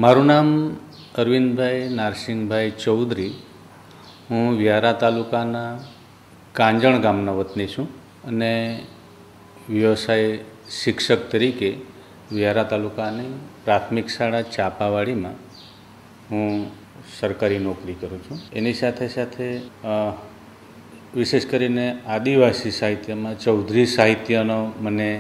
મારું નામ અરવિંદભાઈ નારસિંહભાઈ ચૌધરી। હું વ્યારા તાલુકાના કાંજણ ગામના વતની છું અને વ્યવસાય શિક્ષક તરીકે વ્યારા તાલુકાની પ્રાથમિક શાળા ચાપાવાડીમાં હું સરકારી નોકરી કરું છું। એની સાથે સાથે વિશેષ કરીને આદિવાસી સાહિત્યમાં ચૌધરી સાહિત્યનો મને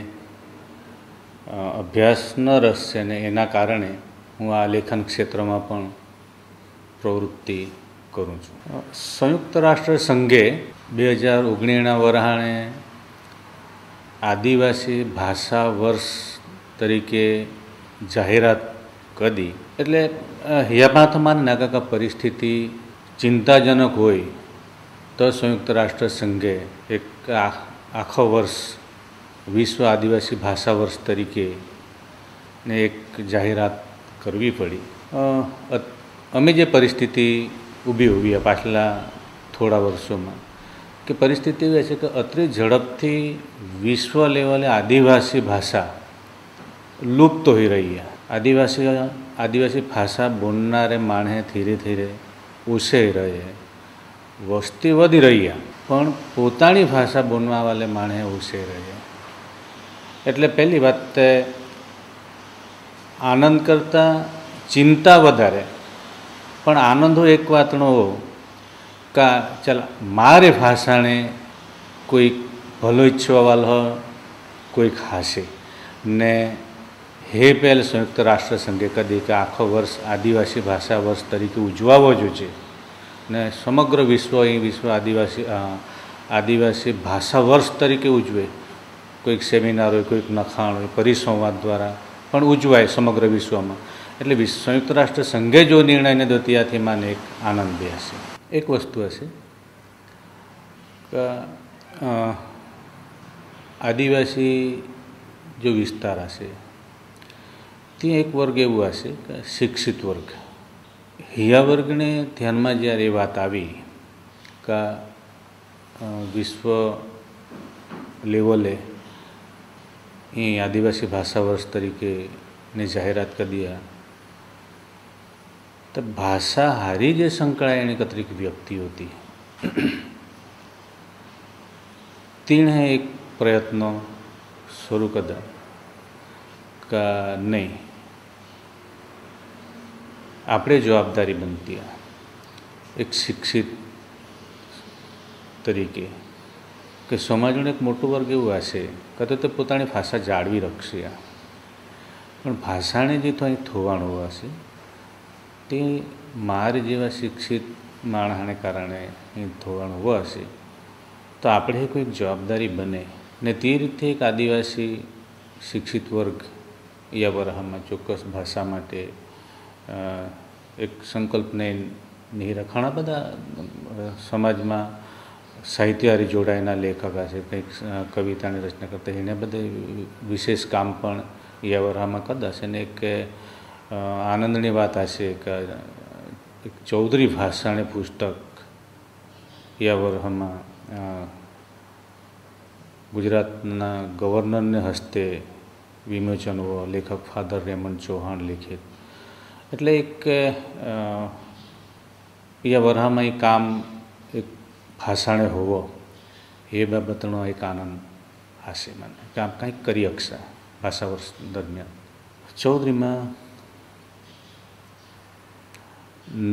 અભ્યાસનો રસ છે ને એના કારણે હું આ લેખન ક્ષેત્રમાં પણ પ્રવૃત્તિ કરું છું। સંયુક્ત રાષ્ટ્ર સંઘે 2019ના વરહાણે આદિવાસી ભાષા વર્ષ તરીકે જાહેરાત કરી। એટલે હિયાભાથમાં નાકાકા પરિસ્થિતિ ચિંતાજનક હોય તો સંયુક્ત રાષ્ટ્ર સંઘે એક આખો વર્ષ વિશ્વ આદિવાસી ભાષા વર્ષ તરીકે ને એક જાહેરાત કરવી પડી। અમે જે પરિસ્થિતિ ઊભી પાછલા થોડા વર્ષોમાં કે પરિસ્થિતિ એવી છે કે અત્રે ઝડપથી વિશ્વ લેવલે આદિવાસી ભાષા લુપ્ત હોઈ રહી છે। આદિવાસી ભાષા બોલનારે માણસે ધીરે ધીરે ઓછાઈ રહે, વસ્તી વધી રહી પણ પોતાની ભાષા બોલવા વાલે માણસે ઓછાઈ રહે। એટલે પહેલી વાત આનંદ કરતાં ચિંતા વધારે, પણ આનંદ એક વાતનો હો કે ચાલ મારે ભાષાને કોઈ ભલો ઈચ્છવાવાળો હોય કોઈ ખાશે ને હે પહેલ સંયુક્ત રાષ્ટ્ર સંઘે કદી કે આખો વર્ષ આદિવાસી ભાષા વર્ષ તરીકે ઉજવાવો જોઈએ ને સમગ્ર વિશ્વ આદિવાસી ભાષા વર્ષ તરીકે ઉજવે। કોઈક સેમિનાર હોય, કોઈક નખાણ હોય, પરિસંવાદ દ્વારા પણ ઉજવાય સમગ્ર વિશ્વમાં। એટલે સંયુક્ત રાષ્ટ્ર સંઘે જો નિર્ણયને દો ત્યાંથી મને એક આનંદ બે હશે। એક વસ્તુ હશે કે આદિવાસી જો વિસ્તાર હશે ત્યાં એક વર્ગ એવું હશે કે શિક્ષિત વર્ગ। હિયા વર્ગને ધ્યાનમાં જ્યારે એ વાત આવી કે વિશ્વ લેવલે અહીં આદિવાસી ભાષા વર્ષ તરીકેની જાહેરાત કરી દીધા તો ભાષા હારી જે સંકળાયેલી કેટલીક વ્યક્તિઓ હતી તેણે એક પ્રયત્નો શરૂ કર્યા કે નહીં, આપણે જવાબદારી બનતી એક શિક્ષિત તરીકે કે સમાજનું એક મોટું વર્ગ એવું હશે કે તો તે પોતાની ભાષા જાળવી રાખશે, પણ ભાષાને જે તો અહીં થવાનું હશે તે મારે જેવા શિક્ષિત માણસને કારણે અહીં થવાનું હશે તો આપણે કોઈક જવાબદારી બને ને તે રીતે એક આદિવાસી શિક્ષિત વર્ગ યા વરહામાં ચોક્કસ ભાષા માટે એક સંકલ્પને નહીં ઘણા બધા સમાજમાં સાહિત્ય હારે જોડાયેલા લેખક હશે, કંઈક કવિતાની રચના કરતા એને બધે વિશેષ કામ પણ યા વરહામાં કરતા હશે ને એક આનંદની વાત હશે કે એક ચૌધરી ભાષાને પુસ્તક યા વરહામાં ગુજરાતના ગવર્નરને હસ્તે વિમોચન હુઓ, લેખક ફાધર રેમન્ડ ચૌહાણ લિખિત। એટલે એક યા વરહામાં એ કામ એક ભાષાને હોવો એ બાબતનો એક આનંદ હશે મને કે આમ કંઈક કરી શકશે ભાષા વર્ષ દરમિયાન। ચૌધરીમાં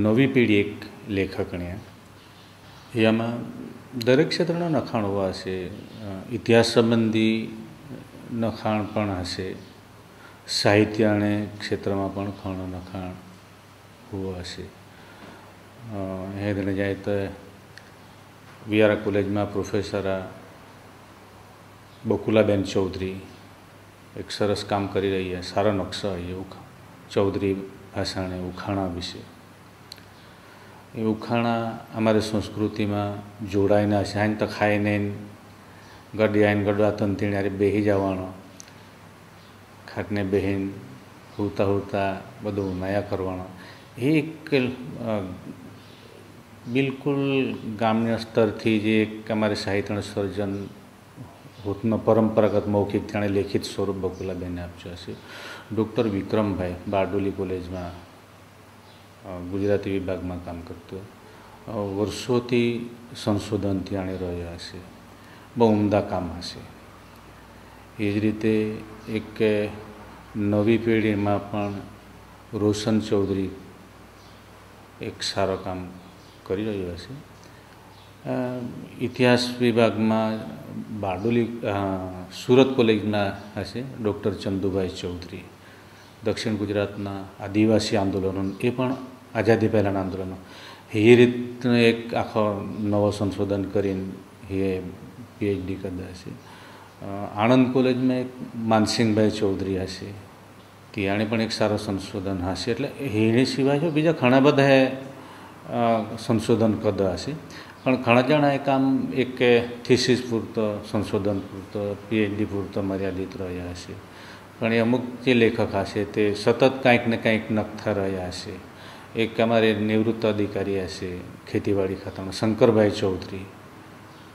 નવી પેઢી એક લેખકને એમાં દરેક ક્ષેત્રના નખાણ હોવા હશે, ઇતિહાસ સંબંધી નખાણ પણ હશે, સાહિત્યને ક્ષેત્રમાં પણ ઘણું નખાણ હોવા હશે। એ દિને જાય તો વ્યારા કોલેજમાં પ્રોફેસર બકુલાબેન ચૌધરી એક સરસ કામ કરી રહ્યા, સારો નકશો એવું ચૌધરી ભાષાને ઉખાણા વિશે। એ ઉખાણા અમારી સંસ્કૃતિમાં જોડાઈને હશે। આને તો ખાઈને ગડી આઈને ગડવા તંતીને યારે બેસી જવાનો, ખાટને બેહીન હોતા બધું નયા કરવાનો, એ એક બિલકુલ ગ્રામ્ય સ્તરથી જે એક અમારે સાહિત્યનું સર્જન હોતનો પરંપરાગત મૌખિક તેણે લેખિત સ્વરૂપ બકુલાબેને આપ્યો હશે। ડૉક્ટર વિક્રમભાઈ બારડોલી કોલેજમાં ગુજરાતી વિભાગમાં કામ કરતો, વર્ષોથી સંશોધન ત્યાં રહ્યા છે, બહુ ઉમદા કામ હશે. એ જ રીતે એક નવી પેઢીમાં પણ રોશન ચૌધરી એક સારું કામ કરી રહ્યો છે. ઇતિહાસ વિભાગમાં બારડોલી સુરત કોલેજના હશે ડૉક્ટર ચંદુભાઈ ચૌધરી, દક્ષિણ ગુજરાતના આદિવાસી આંદોલનો એ પણ આઝાદી પહેલાંના આંદોલનો એ રીતનો એક આખો નવો સંશોધન કરીને એ પીએચડી કરતા હશે. આણંદ કોલેજમાં એક માનસિંહભાઈ ચૌધરી હશે, ત્યાં પણ એક સારો સંશોધન હશે. એટલે એની સિવાય બીજા ઘણા બધા સંશોધન કરતા હશે, પણ ઘણા જણા એક આમ એક થીસીસ પૂરતો સંશોધન પૂરતો પીએચડી પૂરતો મર્યાદિત રહ્યા હશે. પણ એ અમુક જે લેખક હશે તે સતત કંઈક ને કંઈક નખતા રહ્યા હશે. એક અમારે નિવૃત્ત અધિકારી હશે ખેતીવાડી ખાતામાં શંકરભાઈ ચૌધરી,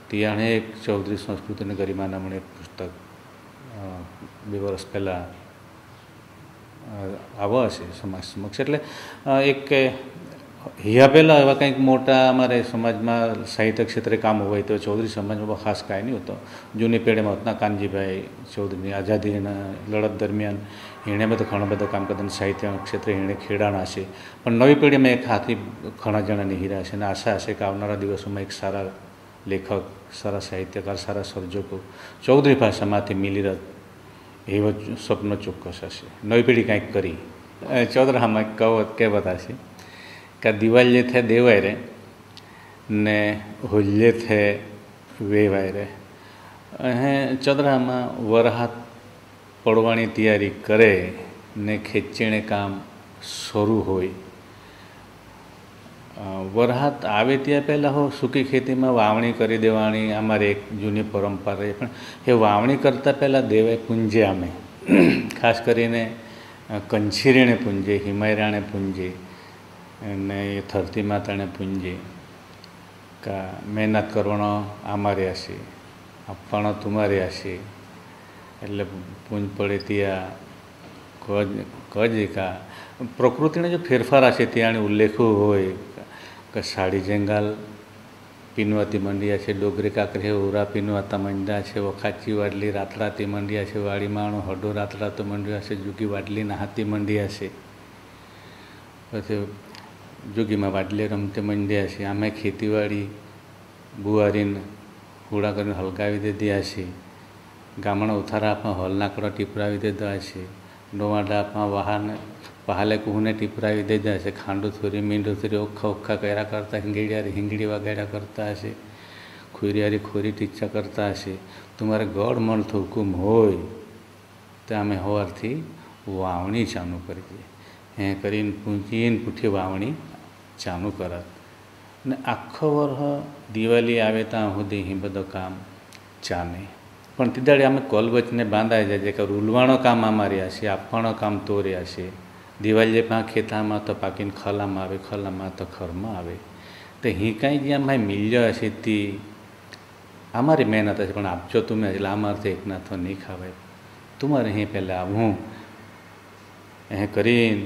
તેણે એક ચૌધરી સંસ્કૃતિ અને ગરિમા નામનું એક પુસ્તક 2 વર્ષ પહેલાં આવ્યા હશે સમાજ સમક્ષ. એટલે એક હિયા પહેલાં એવા કંઈક મોટા અમારે સમાજમાં સાહિત્ય ક્ષેત્રે કામ હોય તો ચૌધરી સમાજમાં ખાસ કાંઈ નહીં હોતો. જૂની પેઢીમાં હતા કાનજીભાઈ ચૌધરીની આઝાદીના લડત દરમિયાન એણે બધા ઘણા બધા કામ કરતા સાહિત્ય ક્ષેત્રે એણે ખેડાણા છે. પણ નવી પેઢીમાં એક હાથી ઘણા જણાની હીરા છે અને આશા હશે કે આવનારા દિવસોમાં એક સારા લેખક, સારા સાહિત્યકાર, સારા સર્જકો ચૌધરી ભાષામાંથી મિલી રહે એવો સપનો ચોક્કસ હશે. નવી પેઢી કાંઈક કરી ચૌધરામાં કહેવત હશે કે દિવાળીએ થે દેવાય રે ને હોલ્યે થે વેવાય રે. અહીં ચૌધરામાં વરહાત પડવાની તૈયારી કરે ને ખેંચીને કામ શરૂ હોય. વરહાત આવે ત્યાં પહેલાં સૂકી ખેતીમાં વાવણી કરી દેવાની અમારે એક જૂની પરંપરા રહી. પણ એ વાવણી કરતાં પહેલાં દેવાય પૂંજે અમે ખાસ કરીને કંછીરીને પૂંજે, હિમાયરાને પૂંજે અને એ ધરતી માતાને પૂંજે કા મહેનત કરવાનો અમારે હશે, આપવાનો તમારે હશે. એટલે પૂંજ પડે ત્યાં કજ કા પ્રકૃતિને જો ફેરફાર હશે ત્યાં ઉલ્લેખો હોય કે સાડી જંગાલ પીનવાતી મંડ્યા છે, ડોગરી કાંકરી ઉરા પીનવાતા મંડ્યા છે, વખાચી વાડલી રાતરાતી મંડ્યા છે, વાડી માણો હડો રાતરાતો મંડ્યા છે, જુગી વાડલી નહાતી મંડ્યા છે, પછી જોગીમાં વાડલે રમતે મંડ્યા છે. આમે ખેતીવાડી બુવારીને હુડા કરીને હલકાવી દીધી હશે. ગામડા ઉથારા આપમાં હલનાકડો ટીપરાવી દીધા હશે. ડોવાડા આપમાં વાહન પહાલે કુહને ટીપરાવી દીધા હશે. ખાંડું થોરી મીંડું થોરી ઓખા ઓખા કર્યા કરતા, હિંગડીયારી હિંગડી વગાડ્યા કરતા હશે, ખોરિયારી ખોરી ટીચા કરતા હશે. તમારે ગળ મળતો હુકુમ હોય તો અમે સવારથી વાવણી ચાલુ કરીએ. એ કરીને પૂંજીને પૂઠી વાવણી ચાલુ કરત ને આખો વર્ષ દિવાળી આવે ત્યાં સુધી એ બધું કામ ચાલે. પણ તીદાડે અમે કોલ વચને બાંધાઈ જાય કે રૂલવાણો કામ અમારે હશે, આપવાનો કામ તો રહ્યા છે. દિવાળી પણ ખેતામાં તો પાકીને ખલામાં આવે, ખલામાં તો ખરમાં આવે. તો અહીં કાંઈ જ્યાં ભાઈ મિલ્યો હશે તે અમારી મહેનત હશે, પણ આપજો તમે એટલે અમારથી એકના તો નહીં ખાવાય. તમારે અહીં પહેલાં આવું એ કરીને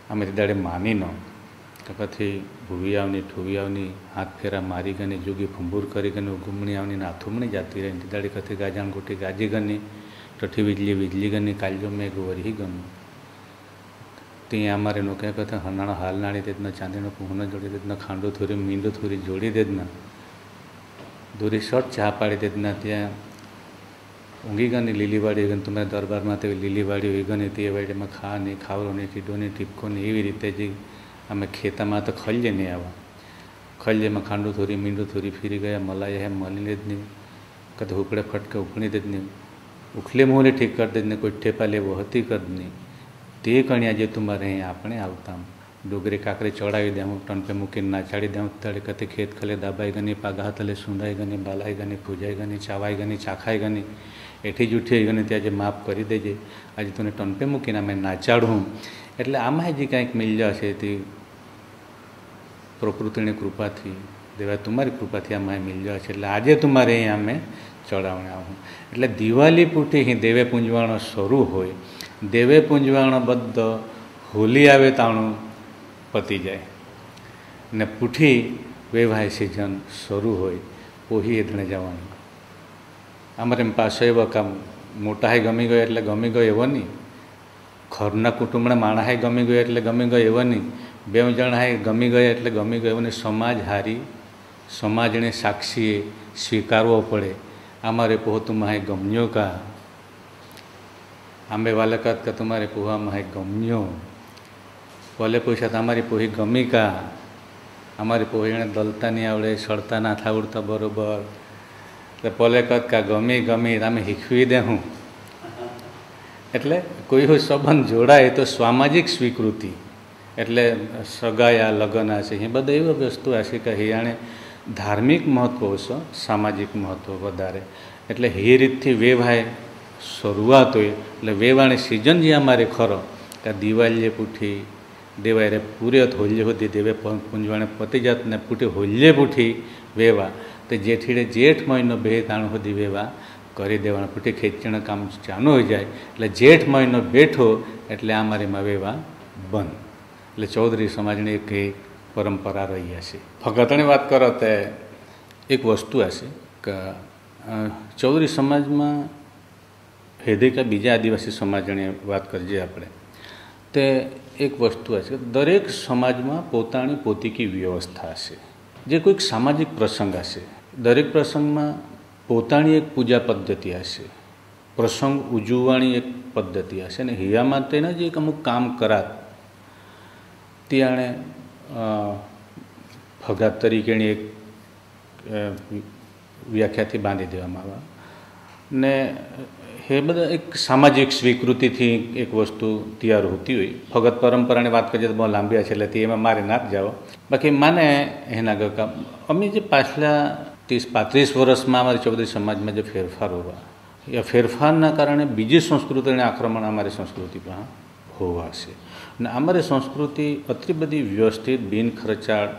અમે દાડે માની ન કે પછી ભૂવી આવની ઠૂવી આવની હાથ ફેરા મારી ગની, જુગી ફંબૂર કરી ગની, ગુમણી આવની નાથુમણી જાતી રહી દાડે કથી ગાજાણ ગોટી ગાજી ગની, ટઠી વીજળી વીજળી ગની, કાલ્યો મેઘ વરી ગનું. ત્યાં અમારે નો કહે કે હનાણો હાલ નાળી દેદના, ચાંદીનો પૂહનો જોડી દેદના, ખાંડો થોરી મીંડો થોરી જોડી દેદના, દોરી શર્ટ ચા પાડી દેદના. ત્યાં ઊંઘી ગની લીલીવાડી ગઈ તમારા દરબારમાં તે લીલીવાડી હોય ગની તે વાડીમાં ખા નહીં, ખાવરો નહીં, ટીડો નહીં, ટીપકો નહીં. એવી રીતે જે અમે ખેતામાં તો ખલ્યે નહીં આવ્યા. ખલ્યેમાં ખાંડું થોરી મીંડું થોરી ફીરી ગયા, મલાઈ હે મળીને જ નહીં, કદી ઉકળે ફટકે ઉખણી દે જ નહીં, ઉખલે મોહલે ઠીક કરી દે જ નહીં, કોઈ ઠેપા લેવો હતી કર નહીં. તે કણ્યા જે તમારે અહીં આપણે આવતા ડોગરી કાંકરી ચડાવી દે, હું ટનપે મૂકીને નાચાડી દઉં. તળે કતે ખેત ખલે દાબાઈ ગની, પાગા તલે સુંડાઈ ગની, બાલાઈ ગની, પૂજાઈ ગની, ચાવાઈ ગની, ચાખાઈ ગની, એઠી જ ઉઠી ગઈ ત્યાં જે માફ કરી દેજે. આજે તને ટનપે મૂકીને અમે નાચાડું. એટલે આમાં જે કાંઈક મિલ્યા છે તે પ્રકૃતિની કૃપાથી, દેવા તમારી કૃપાથી આમાં મિલ્યા છે. એટલે આજે તમારે અહીં અમે ચડાવણે આવું. એટલે દિવાળી પૂટી અહીં દેવે પૂંજવાનો શરૂ હોય. દેવે પૂંજવાનો બધો હોલી આવે તાણું પતી જાય ને પૂઠી વેવાય સિઝન શરૂ હોય પોહી એધણે જવાનું. અમારે એમ પાછો એવો કામ મોટા હાય ગમી ગયો એટલે ગમી ગયો એવો નહીં, ઘરના કુટુંબના માણસ હાય ગમી ગયો એટલે ગમી ગયો એવો નહીં, 2 જણ હાય ગમી ગયા એટલે ગમી ગયો એવો નહીં. સમાજ હારી સમાજને સાક્ષીએ સ્વીકારવો પડે. અમારે પોહ તુમ્હારે ગમ્યો કા, આંબે વાલકાત કા તમારે પોહામાં હાય ગમ્યો, પોલે પૂછ્યા તમારી પોહી ગમી કા, અમારી પોહીને દલતા નહીં આવડે, સળતા ના આવડતા બરોબર, તો પોલે કહત કા ગમી ગમી તમે શીખવી દે હું. એટલે કોઈ સંબંધ જોડાય તો સામાજિક સ્વીકૃતિ, એટલે સગાયા લગ્ન હશે એ બધા એવી વસ્તુ હશે કે હિયાણે ધાર્મિક મહત્ત્વ ઓછો, સામાજિક મહત્ત્વ વધારે. એટલે એ રીતથી વેવાય શરૂઆત હોય. એટલે વેવાણી સિઝન જે અમારે ખરો કે દિવાળીએ પૂઠી દેવાય પૂરે હોલ્ય સુધી દેવે પૂંજવાણે પતી જાત ને પૂઠી હોલ્યે પૂઠી વેવા તે જેઠીડે જેઠ મહિનો 2 તાણ સુધી વેવા કરી દેવાના. પૂઠી ખેંચીને કામ ચાલુ હોઈ જાય એટલે જેઠ મહિનો બેઠો એટલે અમારીમાં વેવા બંધ. એટલે ચૌધરી સમાજની એક પરંપરા રહી હશે. ફગતની વાત કરો તો એક વસ્તુ હશે કે ચૌધરી સમાજમાં હેદિકા બીજા આદિવાસી સમાજની વાત કરીએ આપણે, તે એક વસ્તુ હશે દરેક સમાજમાં પોતાની પોતીકી વ્યવસ્થા હશે. જે કોઈક સામાજિક પ્રસંગ હશે, દરેક પ્રસંગમાં પોતાની એક પૂજા પદ્ધતિ હશે, પ્રસંગ ઉજવવાની એક પદ્ધતિ હશે. ને હિયામાં તેના જે એક અમુક કામ કરાત ત્યાં ફગાત તરીકેની એક વ્યાખ્યાથી બાંધી દેવામાં આવે ને એ બધા એક સામાજિક સ્વીકૃતિથી એક વસ્તુ તૈયાર હોતી હોય. ફગત પરંપરાની વાત કરીએ તો બહુ લાંબી છે એટલે તે એમાં મારે ના જ જાઓ. બાકી માને એના કામ અમે જે પાછલા 30-35 વર્ષમાં અમારી ચૌધરી સમાજમાં જે ફેરફાર હોવા, એ ફેરફારના કારણે બીજી સંસ્કૃતિને આક્રમણ અમારી સંસ્કૃતિ પર હોવા છે. અને અમારી સંસ્કૃતિ એટલી બધી વ્યવસ્થિત, બિન ખર્ચાળ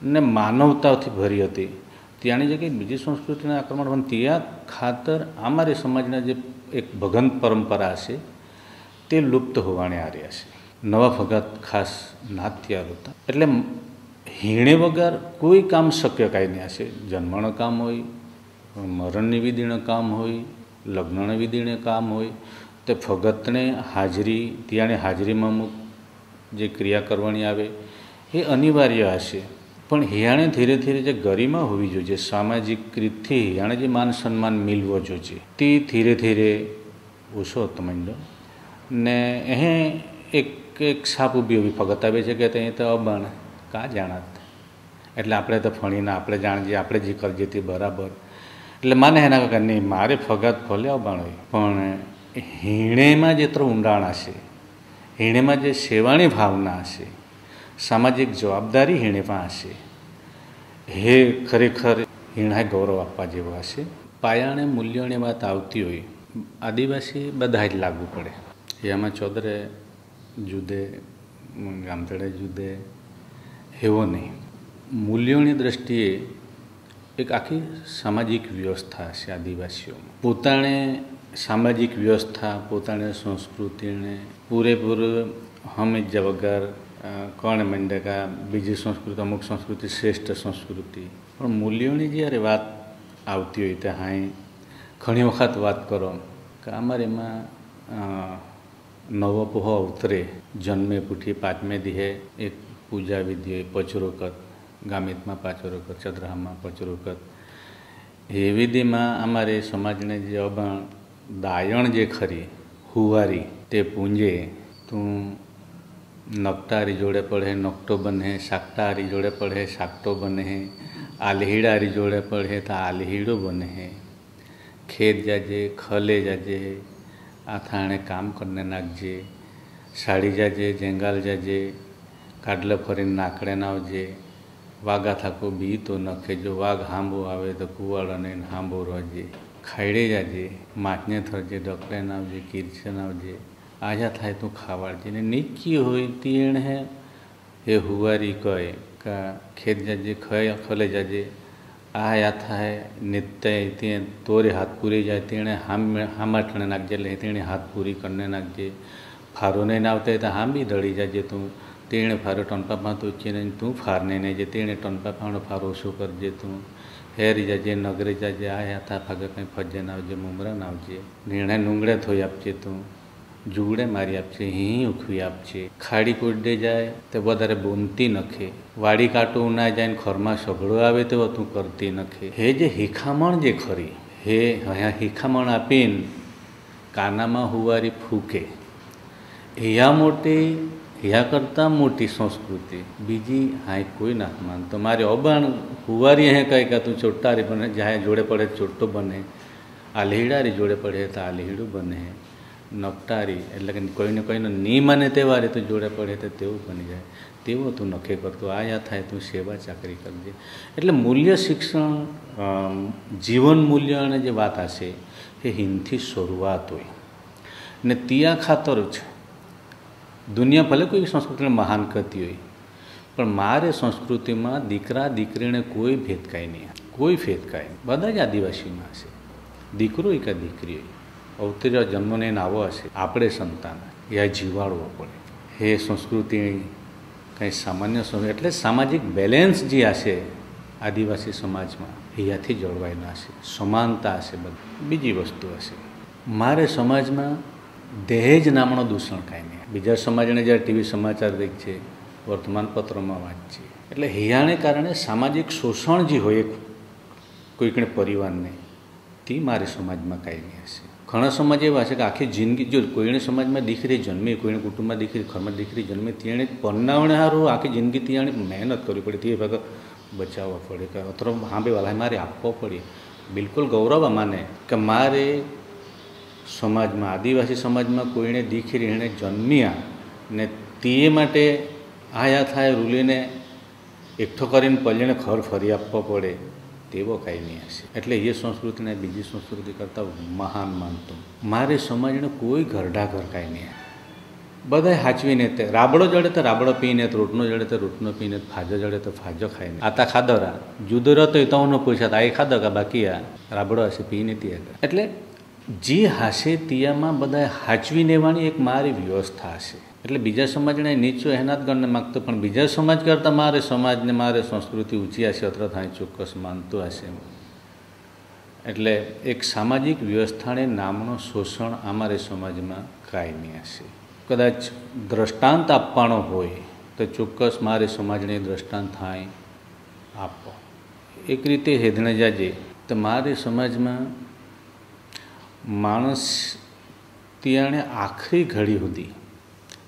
ને માનવતાથી ભરી હતી. ત્યાંની જગ્યાએ બીજી સંસ્કૃતિના આક્રમણ પણ ત્યાં ખાતર અમારી સમાજના જે એક ભગન પરંપરા છે તે લુપ્ત હોવાને આ રહ્યા છે. નવા ફગાત ખાસ ના તૈયાર હોતા. એટલે હીણે વગર કોઈ કામ શક્ય કાંઈ નહીં હશે. જન્મનું કામ હોય, મરણની વિધિનું કામ હોય, લગ્નની વિધિનું કામ હોય, તે ફગતને હાજરી, ત્યાંની હાજરીમાં અમુક જે ક્રિયા કરવાની આવે એ અનિવાર્ય હશે. પણ હિયાણે ધીરે ધીરે જે ગરિમા હોવી જોઈએ, સામાજિક રીતથી હિયાણે જે માન સન્માન મિલવો જોઈએ, તે ધીરે ધીરે ઓછો તમંડો ને એ એક છાપ ઊભી ઊભી ફગત આવે છે કે ત્યાં તો અબણ કાં જાણત, એટલે આપણે તો ફણીને આપણે જાણીએ, આપણે જે કરીએ તે બરાબર. એટલે માને એના કારણે નહીં, મારે ફગત ભલે અબાણ હોય પણ હીણેમાં જેટલો ઊંડાણ હશે, હીણેમાં જે સેવાણી ભાવના હશે, સામાજિક જવાબદારી હીણેમાં હશે, હે ખરેખર હીણાએ ગૌરવ આપવા જેવો હશે. પાયાણે મૂલ્યોની વાત આવતી હોય, આદિવાસી બધા જ લાગુ પડે. એમાં ચોદરે જુદે, ગામતળે જુદે એવો નહીં. મૂલ્યોની દ્રષ્ટિએ એક આખી સામાજિક વ્યવસ્થા હશે આદિવાસીઓમાં. પોતાને સામાજિક વ્યવસ્થા, પોતાની સંસ્કૃતિને પૂરેપૂરું હમીજા વગર કોણ માંડે કે બીજી સંસ્કૃતિ, અમુક સંસ્કૃતિ શ્રેષ્ઠ સંસ્કૃતિ, પણ મૂલ્યોની જ્યારે વાત આવતી હોય ત્યાં ઘણી વખત વાત કરો કે અમારે એમાં નવો પોહો ઉતરે, જન્મે પૂઠી 5મે દિહે એક પૂજા વિધિ હોય, પચરોકત, ગામિતમાં પાચરોકત, ચદ્રહામાં પચરોકત. એ વિધિમાં અમારે સમાજને જે અબાણ દાયણ જે ખરી હુવારી તે પૂંજે, તું નકટારી જોડે પડે નકટો બને, શાકટારી જોડે પડે શાકટો બને, આલહીડારી જોડે પડે તો આલહીડો બને, ખેત જાજે, ખલે જાજે, આથાણે કામ કરીને નાખજે, સાડી જાજે, જેંગાલ જાજે, કાડલે ફરીને નાકડે નાવજે, વાઘા થાકો બી તો નખે, જો વાઘ હાંબો આવે તો કુવાડો ને હાંબો રોજે, ખાઈડે જાજે, માથને થરજે, ડકડે નાવજે, કીરસે નાવજે, આજા થાય તું ખાવાડજે. ને નીકી હોય તેણે એ હુવારી કહે કે ખેત જાજે, ખલે જાજે, આ યા થાય નિત્ય ત્યાં તોરે હાથ પૂરી જાય, તેણે હામાટણે નાખજે, એટલે તેણે હાથ પૂરી કરીને નાખજે, ફારો નહીં આવતા તો હાંબી દળી જાજે તું, તેણે ફારો ટનપામાં તો ઉચ્ચીને તું ફારને નહીં જે તેણે ટનપાનો ફારો ઓછો કરજે તું હેરી જાજે નગરે જાજે આયા થા ફાગે કંઈ ફજે નાવજે મુમરા નાવજે નીણે નુંગળે થોઈ આપજે તું જુગડે મારી આપજે હીં ઉખવી આપજે ખાડી કોડે જાય તે વધારે બોનતી નખે વાડી કાટું ના જાય ને ઘરમાં સઘળો આવે તો તું કરતી નખે હે જે હિખામણ જે ખરી હે અહીંયા હિખામણ આપીને કાનામાં હુવારી ફૂકે હિયા મોટી હિયા કરતાં મોટી સંસ્કૃતિ બીજી હાય કોઈ ના માનતો મારે અબાણ હુવારી હે કહે કે તું ચોટ્ટારી બને જાય જોડે પડે ચોટ્ટો બને આ લીહડારી જોડે પડે તો આ લીહડું બને નકટારી એટલે કે કોઈને કોઈને નહીં માને તહેવારે તું જોડે પડે તો તેવું બની જાય તેવો તું નખે કરતો આયા થાય તું સેવા ચાકરી કરજે એટલે મૂલ્ય શિક્ષણ જીવન મૂલ્ય અને જે વાત હશે એ હિંદથી શરૂઆત હોય ને ત્યાં ખાતર છે દુનિયા ભલે કોઈ સંસ્કૃતિને મહાન કરતી હોય પણ મારે સંસ્કૃતિમાં દીકરા દીકરીને કોઈ ભેદકાય નહીં કોઈ ભેદકાય નહીં બધા જ આદિવાસીમાં હશે દીકરો હોય કે દીકરી હોય અવતર્ય જન્મને આવો હશે આપણે સંતાન એ જીવાડવો પડે એ સંસ્કૃતિ કંઈ સામાન્ય એટલે સામાજિક બેલેન્સ જે હશે આદિવાસી સમાજમાં અહીંયાથી જળવાયેલા હશે સમાનતા હશે બધી બીજી વસ્તુ હશે મારે સમાજમાં દહેજ નામનો દૂષણ કાંઈ નહીં બીજા સમાજને જ્યારે ટીવી સમાચાર દેખ છે વર્તમાનપત્રોમાં વાંચીએ એટલે હિયાને કારણે સામાજિક શોષણ જે હોય કોઈકને પરિવારને તે મારે સમાજમાં કાંઈ નહીં હશે ઘણા સમાજ એવા છે કે આખી જિંદગી જો કોઈને સમાજમાં દીકરી જન્મે કોઈને કુટુંબમાં દીકરી ઘરમાં દીકરી જન્મે તેણે પરનાવણે સારું આખી જિંદગી ત્યાં મહેનત કરવી પડે તે ભાગ બચાવવા પડે કે અથવા હાંભેવાલા મારે આપવો પડે બિલકુલ ગૌરવ માને કે મારે સમાજમાં આદિવાસી સમાજમાં કોઈને દીકરી એણે જન્મ્યા ને તે માટે આયા થાય રૂલીને એકઠો કરીને પલ્લીને ઘર ફરી આપવો પડે તેવો કાંઈ નહીં હશે એટલે એ સંસ્કૃતિને બીજી સંસ્કૃતિ કરતાં મહાન માનતો મારે સમાજને કોઈ ઘરડા ઘર કાંઈ નહીં બધા હાચવીને તે રાબડો જડે તો રાબડો પીને રોટનો જડે તો રોટનો પીને ફાજો જડે તો ફાજો ખાઈને આતા ખાદોરા જુદો રહેતો હોય તો ન પૂછાત આ ખાધો કે બાકી આ રાબડો હશે પીને ત્યાં એટલે જે હશે ત્યાંમાં બધા હાચવી લેવાની એક મારી વ્યવસ્થા હશે એટલે બીજા સમાજને નીચો એના જ ગણને માગતો પણ બીજા સમાજ કરતાં મારે સમાજને મારે સંસ્કૃતિ ઊંચી હશે અથવા થાય ચોક્કસ માનતો હશે એટલે એક સામાજિક વ્યવસ્થાને નામનો શોષણ અમારે સમાજમાં કાંઈ નહીં હશે કદાચ દ્રષ્ટાંત આપવાનો હોય તો ચોક્કસ મારે સમાજને દ્રષ્ટાંત થાય આપો એક રીતે હેધણે જાજે તો મારે સમાજમાં માણસ ત્યાણે આખરી ઘડી સુધી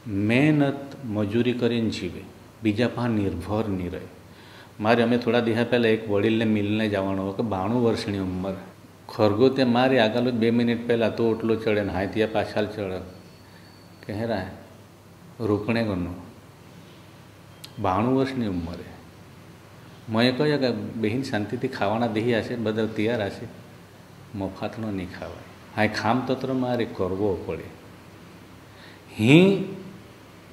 મહેનત મજૂરી કરીને જીવે બીજા પાસે નિર્ભર નહીં રહે મારે અમે થોડા દિવસ પહેલાં એક વડીલને મિલને જવાનો હોય કે 92 વર્ષની ઉંમર ખરગો તે મારી આગળ 2 મિનિટ પહેલાં તો ઓટલો ચડે ને હાય ત્યાં પાછળ ચડે કે હેરા રોકણે ગણો 92 વર્ષની ઉંમરે મેં કહ્યું કે બહેન શાંતિથી ખાવાના દહી હશે બધા તૈયાર હશે મફતનો નહીં ખાવાય હા ખામ તંત્ર મારે કરવો પડે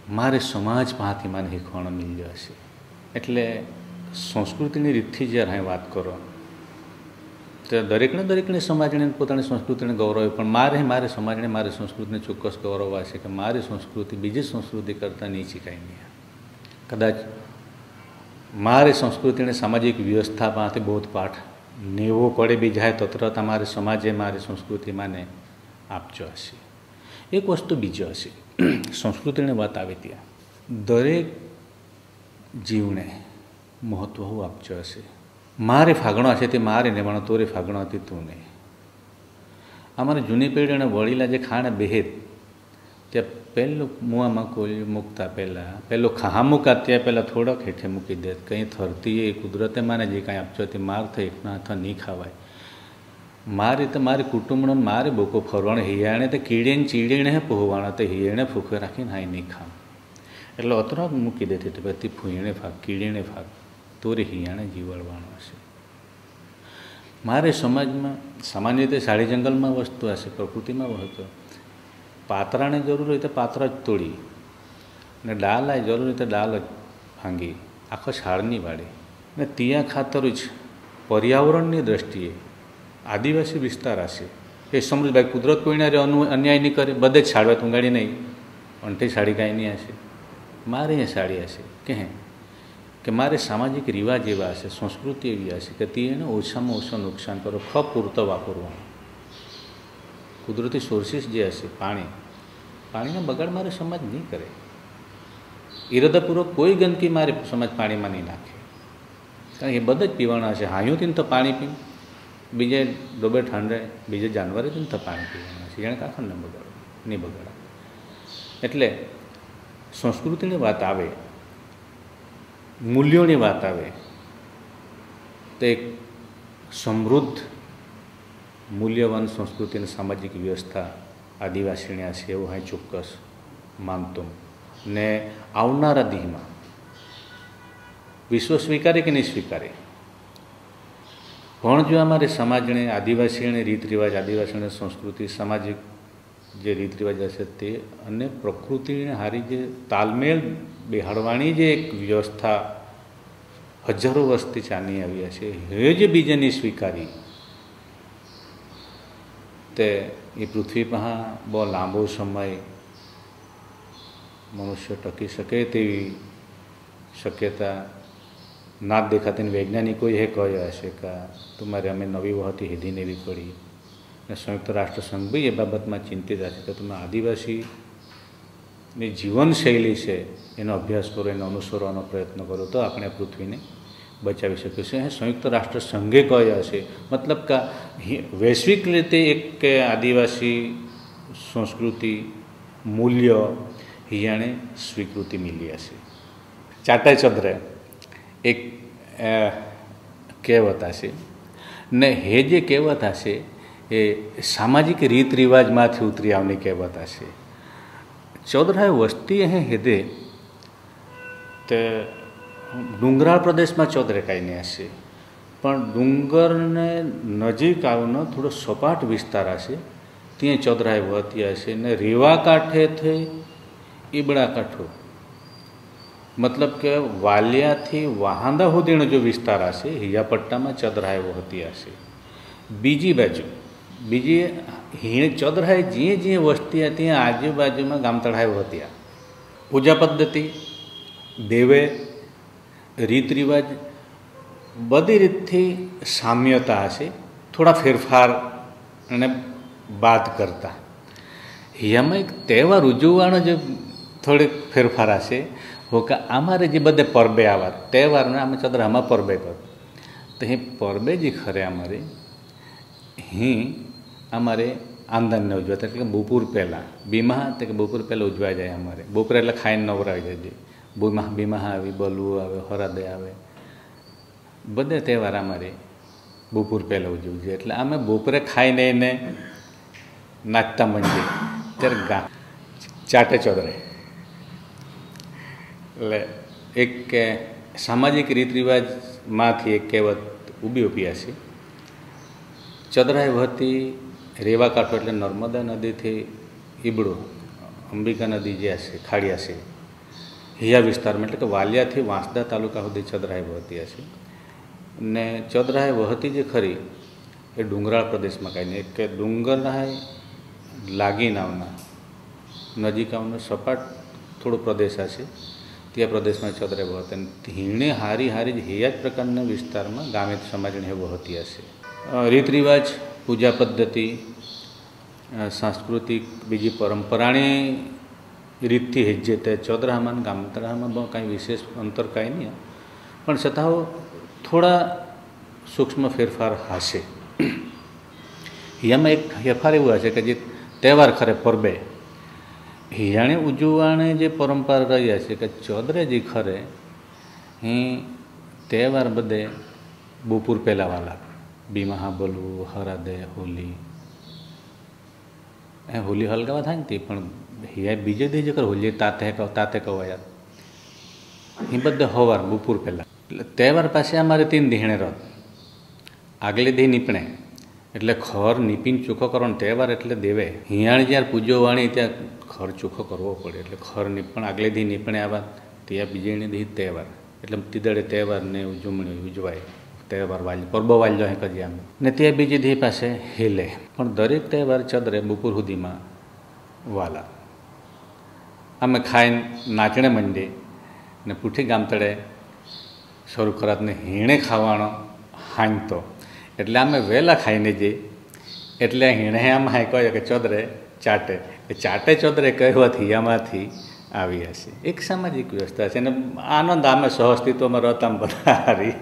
મારે સમાજ પાસેથી મને શીખવાનો મિલ્યો હશે એટલે સંસ્કૃતિની રીતથી જ્યારે અહીં વાત કરો તો દરેકને સમાજને પોતાની સંસ્કૃતિને ગૌરવ પણ મારે સમાજને મારી સંસ્કૃતિને ચોક્કસ ગૌરવ હશે કે મારી સંસ્કૃતિ બીજી સંસ્કૃતિ કરતાં નીચી કાંઈ નહીં કદાચ મારી સંસ્કૃતિને સામાજિક વ્યવસ્થા પાસેથી બહુ પાઠ લેવો પડે બી જાય તો તરત અમારે સમાજે મારી સંસ્કૃતિ માને આપજો હશે એક વસ્તુ બીજો હશે સંસ્કૃતિની વાત આવે ત્યાં દરેક જીવને મહત્ત્વ આપજો હશે મારે ફાગણો હશે તે મારે ને પણ તોરે ફાગણો હતી તું નહીં અમારે જૂની પેઢીને વડીલા જે ખાણે બેહેત ત્યાં પહેલું મુવામાં કોઈ મૂકતા પહેલું ખા મૂકા ત્યાં પહેલાં થોડોક હેઠે મૂકી દે કંઈ થરતી એ કુદરતે માને જે કાંઈ આપજો તે માર થઈ એકના હાથ નહીં ખાવાય મારે તો મારી કુટુંબનો મારે બોકો ફરવાનો હિયાણે તો કીડીને ચીડીને પોહવાના તો હિયાણે ફૂંકે રાખીને હાઈ નહીં ખામ એટલે અતરાક મૂકી દેતી તો બધી ફૂંયણે ફાગ કીડીને ફાગ તોરે હિયાણે જીવડવાનો હશે મારે સમાજમાં સામાન્ય રીતે સાડી જંગલમાં વસ્તુ હશે પ્રકૃતિમાં વસ્તુ પાતરાને જરૂર હોય તો પાતરા જ તોડી ને ડાલ આવે જરૂર હોય તો ડાલ જ ભાંગી આખો શાળની વાળે ને ત્યાં ખાતર જ પર્યાવરણની દૃષ્ટિએ આદિવાસી વિસ્તાર હશે એ સમજ ભાઈ કુદરત કોઈને અન્યાય નહીં કરે બધે જ છાડવા તુંગાડી નહીં અંઠે સાડી કાંઈ નહીં હશે मारे अँ साड़ी हशे कहें कि मारे सामाजिक रिवाज एवा हशे, संस्कृति एवी हशे कि तेने ओछामां ओछुं नुकसान करो, खप पूरतो वापरवानुं। कुदरती सोर्सिस जे हशे पाणीनो बगाड़ मारे समाज नहीं करे। इरादापूर्वक कोई गंदकी मारे समाज पाणी में नहीं नाखे, कारण के बधा ज पीवाना हशे। हायूं थीने तो पाणी पी, बीजे डोबे ठांडे बीजे जानवरे थीने तो पाणी पीवाना हशे, जेणे काखणने बगाड़ो नहीं बगाड़ा। एटले संस्कृतिनी वात आवे, मूल्योनी वात आवे तो एक समृद्ध मूल्यवान संस्कृति और सामाजिक व्यवस्था आदिवासीनी हशे एवुं हाई चोक्कस मानतो ने आवनारा दीमां विश्व स्वीकारे कि नहीं स्वीकारे, पण जो अमारे समाजने आदिवासी रीत रिवाज, आदिवासी संस्कृति, सामाजिक जे रीत रिवाज हशे ते अने प्रकृतिने हारी जे तालमेल बेहाडवानी जे एक व्यवस्था हजारों वर्षथी चाली आवी हशे, हे जे बीजे नहीं स्वीकारी ते ये पृथ्वी पर बहुत लांबो समय मनुष्य टकी सके तेवी शक्यता ना देखाती। वैज्ञानिकों ये कह्यो हशे कि तुम्हारे अमे नवी वहती हेधी नेवी पड़ी, संयुक्त राष्ट्र संघ भी ये बाबत में चिंतित है कि तुम आदिवासी जीवन शैली है एनो अभ्यास करो, एनो अनुसरવાનો प्रयत्न करो तो આપણે પૃથ્વીને બચાવી શકીશું। संयुक्त राष्ट्र संघे कह्यो हशे, मतलब का वैश्विक रीते एक आदिवासी संस्कृति मूल्य हियाणे स्वीकृति मिली हशे। चाटे चंद्रे एक कहेवत हशे ने हे जे कहेवत हशे ए सामाजिक रीत रिवाज में उतरी आवनी कहेवत हशे। चौधराए वस्ती अहीं हेदे तो डूंगराळ प्रदेश में चौधरे काई नहीं हशे, पण डूंगर ने नजीक आवनो थोड़ो सपाट विस्तार हशे त्यां चौधराए वहती हशे ने रेवा कांठे थे ईबड़ा कांठो, मतलब के वालिया थी वहांदा सुधीनो जो विस्तार हशे हिया पट्टा में चौधराए वहती हशे। बीजी बाजू बीजी हीण चौधराए जीए जीए वस्ती थी आजूबाजू में गामतळाए वहत्या। पूजा पद्धति, देवे, रीत रिवाज बधी रीतथी साम्यता हशे, थोड़ा फेरफार अने बात करता। हियामां एक तहेवार उजववानो जो थोड़ी फेरफार हशे हो कि अमारे जे बधे परबे आवा तहेवार ने आमे चौधरामां परबे कर तो ही परबे जी खरे अमारे ही अमारे आंदन ने उजवाता એટલે બપોર પહેલાં બીમા તે કે બપોર પહેલાં ઉજવાઈ જાય અમારે। બપોરે એટલે ખાઈને નવરાવી જાય, બીમા આવી, બલવું આવે, હરાદે આવે, બધે તહેવાર અમારે બપોર પહેલાં ઉજવવું જોઈએ। એટલે અમે બપોરે ખાઈને એને નાચતા મંડીએ ત્યારે ચાટે ચોદરે એટલે એક સામાજિક રીત રિવાજમાંથી એક કહેવત ઊભી હશે। चौधराए वहती रेवा कांठो एटले नर्मदा नदी थी ईबड़ो अंबिका नदी जे हशे खाड़ी हशे हिया विस्तार में, एटले के वालिया थी वांसदा तालुका सुधी चौधराए वहती हशे। ने चौधराए वहती जे खरी ए डूंगराळ प्रदेश में काई नहीं के डूंगराए लागी आवना नजीक आवनो सपाट थोड़ो प्रदेश हशे त्या प्रदेश में चौधराए वहती हीणे हारी हारी हिया ज प्रकारना विस्तार में गामित समाजने वहती हशे। रीत रिवाज, पूजा पद्धति, सांस्कृतिक बीजी परंपरानी रीतथी हेजे ते चौधरामां गामतळामां काई विशेष अंतर काई नहीं, पण छतां थोड़ा सूक्ष्म फेरफार हशे। हियामां एक फेरफार एवो हशे कि जे तहेवार खरे परबे हियाणे उजववाने जे परंपरा रही हशे कि चौधरे जी खरे ही तहेवार बधे बपोर पहेला वाला बीमा बोलू, हरादे, होली होली हलगावा थाय ने पण हिया बीजे दी जकर होली ताते कवाया ही बधे हवार बपोर पहेला। એટલે તહેવાર પાસે અમારે 3 દિહણે રત આગલે દી નીપણે એટલે ખર નીપીને ચોખ્ખો કરવાનો તહેવાર એટલે દેવે હિયાણ જ્યારે પૂજો વાણી ત્યાં ખર ચોખ્ખો કરવો પડે એટલે ખર નીપણ આગલે દી નીપણે આવા ત્યાં બીજે દી તહેવાર એટલે તીદડે તહેવારને ઉજવણી ઉજવાય। तहेवार वाल परबो वाल्यो हे कजी आम ने ते बीजी दी पासे हेले, पण दरेक तहेवार चंद्रे बपोर सुधीमां वाला અમે ખાઈને નાચણે મંડે ને પૂઠી ગામ તળે શરૂ ખરાતને હીણે ખાવાનો હાંગતો એટલે અમે વહેલા ખાઈને જઈએ એટલે હીણે આમ કહે કે ચોદરે ચાટે એ ચાટે ચોદરે કહેવાથી યામાંથી આવી હશે એક સામાજિક વ્યવસ્થા છે અને આનંદ અમે સહઅસ્તિત્વમાં રહેતા બધા હારી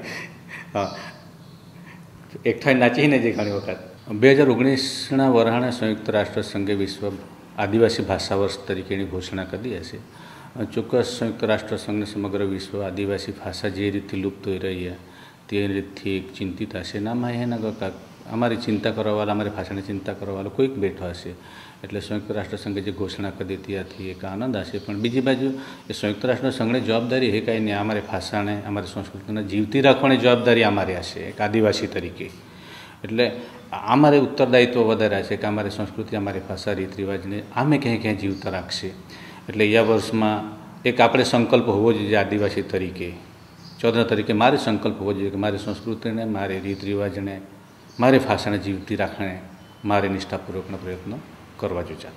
એકઠાઈ નાચીને જે ઘણી વખત 2019ના વરહાણે સંયુક્ત રાષ્ટ્ર સંઘે વિશ્વ આદિવાસી ભાષા વર્ષ તરીકેની ઘોષણા કરી હશે. ચોક્કસ સંયુક્ત રાષ્ટ્ર સંઘને સમગ્ર વિશ્વ આદિવાસી ભાષા જે રીતે લુપ્ત થઈ રહી તે રીતથી એક ચિંતિત હશે. નામાં એના અમારી ચિંતા કરવાવાળા અમારી ભાષાની ચિંતા કરવાવાળા કોઈક બેઠો હશે. એટલે સંયુક્ત રાષ્ટ્ર સંઘે જે ઘોષણા કરી ત્યાંથી એક આનંદ હશે. પણ બીજી બાજુ એ સંયુક્ત રાષ્ટ્ર સંઘની જવાબદારી એ કાંઈ નહીં, અમારી ભાષાને અમારી સંસ્કૃતિને જીવતી રાખવાની જવાબદારી અમારી હશે એક આદિવાસી તરીકે. એટલે અમારે ઉત્તરદાયિત્વ વધારે છે કે અમારી સંસ્કૃતિ અમારી ભાષા રીત રિવાજને અમે ક્યાંય ક્યાંય જીવતા રાખશે. એટલે આ વર્ષમાં એક આપણે સંકલ્પ હોવો જોઈએ આદિવાસી તરીકે, ચોધરા તરીકે મારે સંકલ્પ હોવો જોઈએ કે મારી સંસ્કૃતિને મારી રીત રિવાજને મારી ભાષાને જીવતી રાખીને મારે નિષ્ઠાપૂર્વકના પ્રયત્નો કરવા જોઈએ.